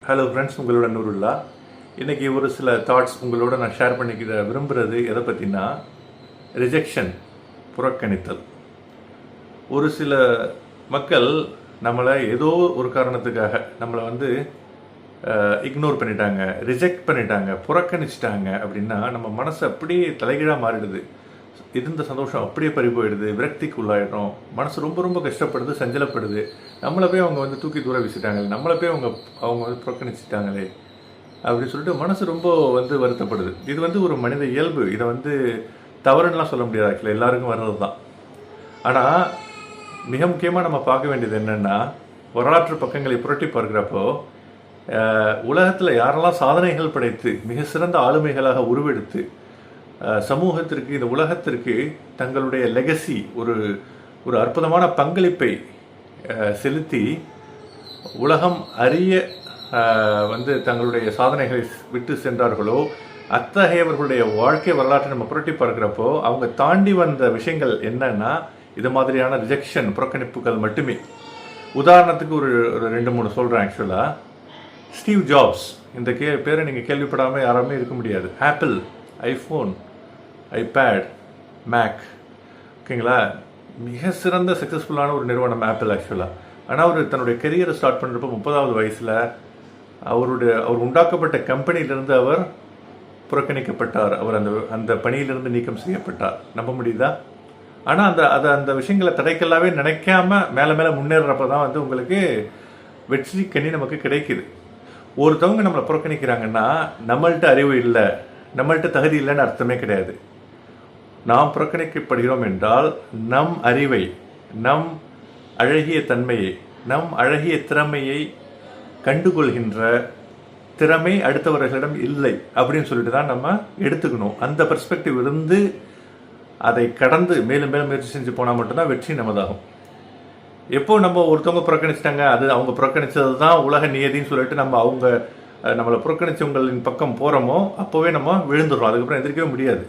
Hello friends, உங்களோட நூருல்லா. இன்றைக்கி ஒரு சில தாட்ஸ் உங்களோட நான் ஷேர் பண்ணிக்கிற விரும்புகிறது எதை பற்றினா, ரிஜெக்ஷன், புறக்கணித்தல். ஒரு சில மக்கள் நம்மளை ஏதோ ஒரு காரணத்துக்காக நம்மளை இக்னோர் பண்ணிட்டாங்க, ரிஜெக்ட் பண்ணிட்டாங்க, புறக்கணிச்சிட்டாங்க அப்படின்னா நம்ம மனசு அப்படியே தலைகீழாக மாறிடுது. இருந்த சந்தோஷம் அப்படியே பறி போயிடுது, விரக்திக்கு உள்ளாயிடும், மனசு ரொம்ப ரொம்ப கஷ்டப்படுது, சஞ்சலப்படுது. நம்மளை போய் அவங்க தூக்கி தூர வீசிட்டாங்களே, நம்மளை போய் அவங்க புறக்கணிச்சிட்டாங்களே அப்படின்னு சொல்லிட்டு மனசு ரொம்ப வருத்தப்படுது. இது ஒரு மனித இயல்பு. இதை தவறுன்னெலாம் சொல்ல முடியாது. ஆக்சுவலாக எல்லாருக்கும் வர்றது தான். ஆனால் மிக முக்கியமாக நம்ம பார்க்க வேண்டியது என்னென்னா, வரலாற்று பக்கங்களை புரட்டி பார்க்குறப்போ உலகத்தில் யாரெல்லாம் சாதனைகள் படைத்து மிக சிறந்த ஆளுமைகளாக உருவெடுத்து சமூகத்திற்கு, இந்த உலகத்திற்கு தங்களுடைய லெகசி, ஒரு அற்புதமான பங்களிப்பை செலுத்தி உலகம் அறிய தங்களுடைய சாதனைகளை விட்டு சென்றார்களோ, அத்தகையவர்களுடைய வாழ்க்கை வரலாற்றை நம்ம புரட்டி பார்க்குறப்போ அவங்க தாண்டி வந்த விஷயங்கள் என்னன்னா, இது மாதிரியான ரிஜெக்ஷன், புறக்கணிப்புகள் மட்டுமே. உதாரணத்துக்கு ஒரு 2-3 சொல்கிறேன். ஆக்சுவலாக ஸ்டீவ் ஜாப்ஸ், இந்த பேரை நீங்கள் கேள்விப்படாமல் யாருமே இருக்க முடியாது. ஆப்பிள், ஐஃபோன், ஐபேட், மேக், ஓகேங்களா, மிக சிறந்த சக்ஸஸ்ஃபுல்லான ஒரு நிறுவனம் ஆப்பிள் ஆக்சுவலாக. ஆனால் அவர் தன்னுடைய கெரியரை ஸ்டார்ட் பண்ணுறப்போ 30வது வயசில் அவர் உண்டாக்கப்பட்ட கம்பெனியிலிருந்து அவர் புறக்கணிக்கப்பட்டார். அவர் அந்த பணியிலிருந்து நீக்கம் செய்யப்பட்டார். நம்ப முடியுதா? ஆனால் அந்த விஷயங்களை தடைக்கல்லாவே நினைக்காம மேலே முன்னேறப்ப தான் உங்களுக்கு வெற்றி கனி நமக்கு கிடைக்குது. ஒருத்தவங்க நம்மளை புறக்கணிக்கிறாங்கன்னா நம்மள்கிட்ட அறிவு இல்லை, நம்மள்கிட்ட தகுதி இல்லைன்னு அர்த்தமே கிடையாது. நாம் புறக்கணிக்கப்படுகிறோம் என்றால் நம் அறிவை, நம் அழகிய தன்மையை, நம் அழகிய திறமையை கண்டுகொள்கின்ற திறமை அடுத்தவர்களிடம் இல்லை அப்படின்னு சொல்லிட்டு தான் நம்ம எடுத்துக்கணும். அந்த பெர்ஸ்பெக்டிவ் இருந்து அதை கடந்து மேலும் மேலும் முயற்சி செஞ்சு போனால் மட்டும்தான் வெற்றி நமதாகும். எப்போ நம்ம ஒருத்தவங்க புறக்கணிச்சிட்டாங்க, அது அவங்க புறக்கணிச்சது தான் உலக நியதின்னு சொல்லிட்டு நம்மளை புறக்கணிச்சவங்களின் பக்கம் போகிறோமோ அப்போவே நம்ம விழுந்துடுறோம். அதுக்கப்புறம் எந்திரிக்கவே முடியாது.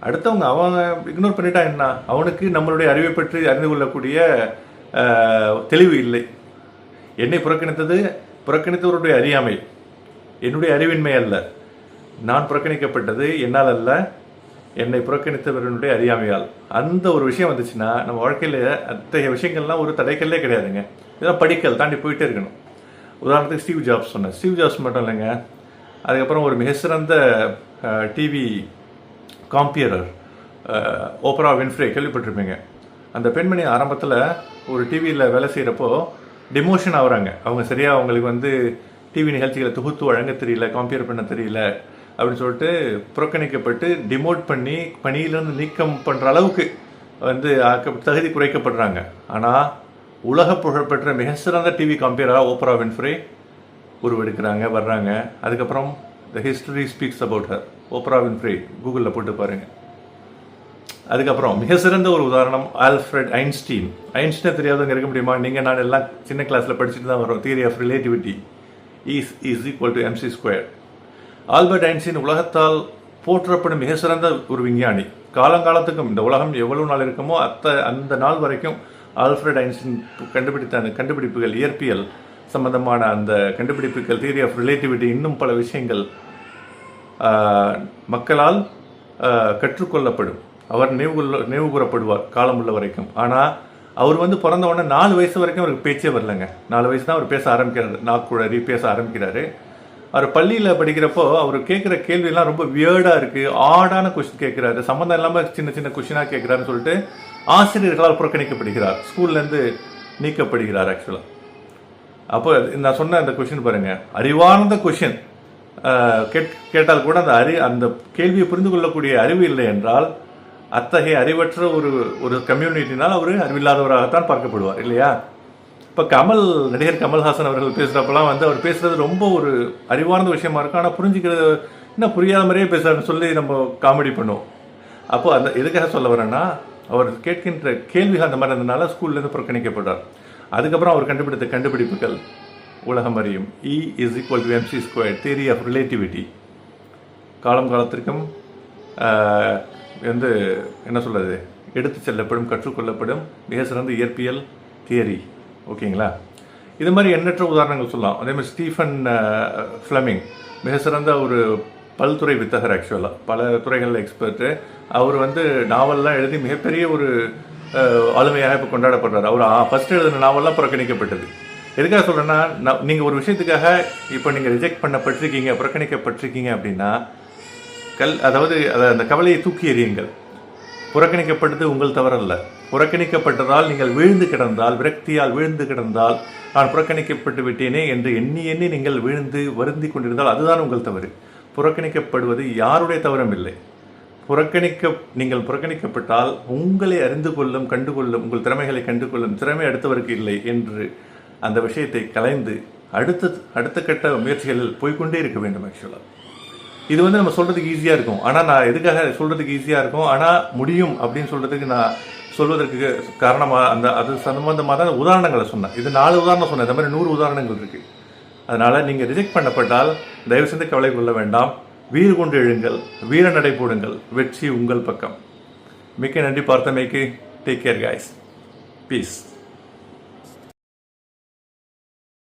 அடுத்தவங்க அவங்க இக்னோர் பண்ணிட்டா என்ன, அவனுக்கு நம்மளுடைய அறிவை பற்றி அறிந்து கொள்ளக்கூடிய தெளிவு இல்லை. என்னை புறக்கணித்தவருடைய அறியாமை, என்னுடைய அறிவின்மை அல்ல. நான் புறக்கணிக்கப்பட்டது என்னால் அல்ல, என்னை புறக்கணித்தவர்களுடைய அறியாமையால். அந்த ஒரு விஷயம் வந்துச்சுன்னா நம்ம வாழ்க்கையில் அத்தகைய விஷயங்கள்லாம் ஒரு தடைக்கல்லே கிடையாதுங்க. இதெல்லாம் படிக்கல் தாண்டி போயிட்டே இருக்கணும். உதாரணத்துக்கு ஸ்டீவ் ஜாப்ஸ் சொன்னேன். ஸ்டீவ் ஜாப்ஸ் மட்டும் இல்லைங்க, அதுக்கப்புறம் ஒரு மிக சிறந்த டிவி காம்பியரர் ஓப்ரா வின்ஃப்ரே, கேள்விப்பட்டிருப்பீங்க. அந்த பெண்மணி ஆரம்பத்தில் ஒரு டிவியில் வேலை செய்கிறப்போ டிமோஷன் ஆகுறாங்க. அவங்க சரியாக அவங்களுக்கு டிவி நிகழ்ச்சிகளை தொகுத்து வழங்க தெரியல, காம்பியர் பண்ண தெரியல அப்படின்னு சொல்லிட்டு புறக்கணிக்கப்பட்டு டிமோட் பண்ணி பணியிலிருந்து நீக்கம் பண்ணுற அளவுக்கு தகுதி குறைக்கப்படுறாங்க. ஆனால் உலக புகழ்பெற்ற மிக சிறந்த டிவி காம்பியராக ஓப்ரா வின்ஃப்ரே உருவெடுக்கிறாங்க, வர்றாங்க. அதுக்கப்புறம் த history speaks about her, Opera Winfrey, கூகுளில் போட்டு பாருங்கள். அதுக்கப்புறம் மிக சிறந்த ஒரு உதாரணம் ஆல்ஃப்ரெட் ஐன்ஸ்டீன். ஐன்ஸ்டீனை தெரியாதவங்க இருக்க முடியுமா? நீங்கள் நான் எல்லாம் சின்ன கிளாஸில் படிச்சுட்டு தான் வரோம். Theory of relativity is equal to mc². Albert Einstein உலகத்தால் போற்றப்படும் மிக சிறந்த ஒரு விஞ்ஞானி. காலங்காலத்துக்கும் இந்த உலகம் எவ்வளவு நாள் இருக்குமோ அந்த நாள் வரைக்கும் ஆல்ஃப்ரெட் ஐன்ஸ்டீன் கண்டுபிடித்த அந்த கண்டுபிடிப்புகள், இயற்பியல் சம்பந்தமான அந்த கண்டுபிடிப்புகள், தியரி ஆஃப் ரிலேட்டிவிட்டி, இன்னும் பல விஷயங்கள் மக்களால் கற்றுக்கொள்ளப்படும். அவர் நினைவு கூறப்படுவார் காலம் உள்ள வரைக்கும். ஆனால் அவர் பிறந்த உடனே 4 வயசு வரைக்கும் அவருக்கு பேச்சே வரலங்க. 4 வயசு தான் அவர் பேச ஆரம்பிக்கிறார், நாக்குழறி பேச ஆரம்பிக்கிறாரு. அவர் பள்ளியில் படிக்கிறப்போ அவர் கேட்குற கேள்வியெல்லாம் ரொம்ப வியர்டாக இருக்குது, ஆடான கொஸ்டின் கேட்குறாரு, சம்மந்தம் இல்லாமல் சின்ன சின்ன கொஸ்டினாக கேட்குறாருன்னு சொல்லிட்டு ஆசிரியர்களால் புறக்கணிக்கப்படுகிறார், ஸ்கூல்லேருந்து நீக்கப்படுகிறார். ஆக்சுவலாக அப்போ நான் சொன்ன அந்த கொஷின் பாருங்கள், அறிவார்ந்த கொஷின் கேட்டால் கூட அந்த கேள்வியை புரிந்து கொள்ளக்கூடிய அறிவு இல்லை என்றால் அத்தகைய அறிவற்ற ஒரு கம்யூனிட்டினால் அவர் அறிவில்லாதவராகத்தான் பார்க்கப்படுவார், இல்லையா? இப்போ நடிகர் கமல்ஹாசன் அவர்கள் பேசுகிறப்பெல்லாம் அவர் பேசுகிறது ரொம்ப ஒரு அறிவார்ந்த விஷயமா இருக்கும். ஆனால் புரிஞ்சுக்கிறது இன்னும் புரியாத மாதிரியே பேசுகிறாருன்னு சொல்லி நம்ம காமெடி பண்ணுவோம். அப்போது எதுக்காக சொல்ல வரேன்னா, அவர் கேட்கின்ற கேள்விகள் அந்த மாதிரி இருந்ததுனால ஸ்கூல்லேருந்து புறக்கணிக்கப்படுறார். அதுக்கப்புறம் அவர் கண்டுபிடித்த கண்டுபிடிப்புகள் உலகம் அறியும். E = mc², theory of relativity, காலத்திற்கும் என்ன சொல்கிறது, எடுத்து செல்லப்படும், கற்றுக்கொள்ளப்படும் மிக சிறந்த இயற்பியல் தியரி. ஓகேங்களா? இது மாதிரி எண்ணற்ற உதாரணங்கள் சொல்லலாம். அதே மாதிரி ஸ்டீஃபன் ஃப்ளெமிங் மிக சிறந்த ஒரு பல்துறை வித்தகர். ஆக்சுவலாக பல துறைகளில் எக்ஸ்பர்ட்டு. அவர் வந்து நாவல்லாம் எழுதி மிகப்பெரிய ஒரு ஆளுமையாக இப்போ கொண்டாடப்படுறார். அவர் ஃபஸ்ட்டு எழுதின நாவல்லாம் புறக்கணிக்கப்பட்டது. எதுக்காக சொல்கிறேன்னா, நீங்கள் ஒரு விஷயத்துக்காக இப்போ நீங்கள் ரிஜெக்ட் பண்ணப்பட்டிருக்கீங்க, புறக்கணிக்கப்பட்டிருக்கீங்க அப்படின்னா அதாவது அந்த கவலையை தூக்கி எறியுங்கள். புறக்கணிக்கப்பட்டது உங்கள் தவறல்ல. புறக்கணிக்கப்பட்டதால் நீங்கள் வீழ்ந்து கிடந்தால், விரக்தியால் வீழ்ந்து கிடந்தால், நான் புறக்கணிக்கப்பட்டு விட்டேனே என்று எண்ணி எண்ணி நீங்கள் வீழ்ந்து வருந்தி கொண்டிருந்தால் அதுதான் உங்கள் தவறு. புறக்கணிக்கப்படுவது யாருடைய தவறும் இல்லை. நீங்கள் புறக்கணிக்கப்பட்டால் உங்களை அறிந்து கொள்ளும், கண்டுகொள்ளும், உங்கள் திறமைகளை கண்டுகொள்ளும் திறமை அடுத்தவருக்கு இல்லை என்று அந்த விஷயத்தை கலைந்து அடுத்த கட்ட முயற்சிகளில் போய்கொண்டே இருக்க வேண்டும். ஆக்சுவலாக இது வந்து நம்ம சொல்கிறதுக்கு ஈஸியாக இருக்கும். ஆனால் நான் எதுக்காக சொல்கிறதுக்கு ஈஸியாக இருக்கும், ஆனால் முடியும் அப்படின்னு சொல்கிறதுக்கு நான் சொல்வதற்கு காரணமாக அது சம்பந்தமாக தான் உதாரணங்களை சொன்னேன். இது 4 உதாரணம் சொன்னேன். இந்த மாதிரி 100 உதாரணங்கள் இருக்குது. அதனால் நீங்கள் ரிஜெக்ட் பண்ணப்பட்டால் தயவு செய்து கவலை கொள்ள வேண்டாம். வீறு கொண்டு எழுங்கள், வீர நடை போடுங்கள், வெற்றி உங்கள் பக்கம். மிக்க நன்றி பார்த்தமைக்கு. Take care guys. பீஸ்.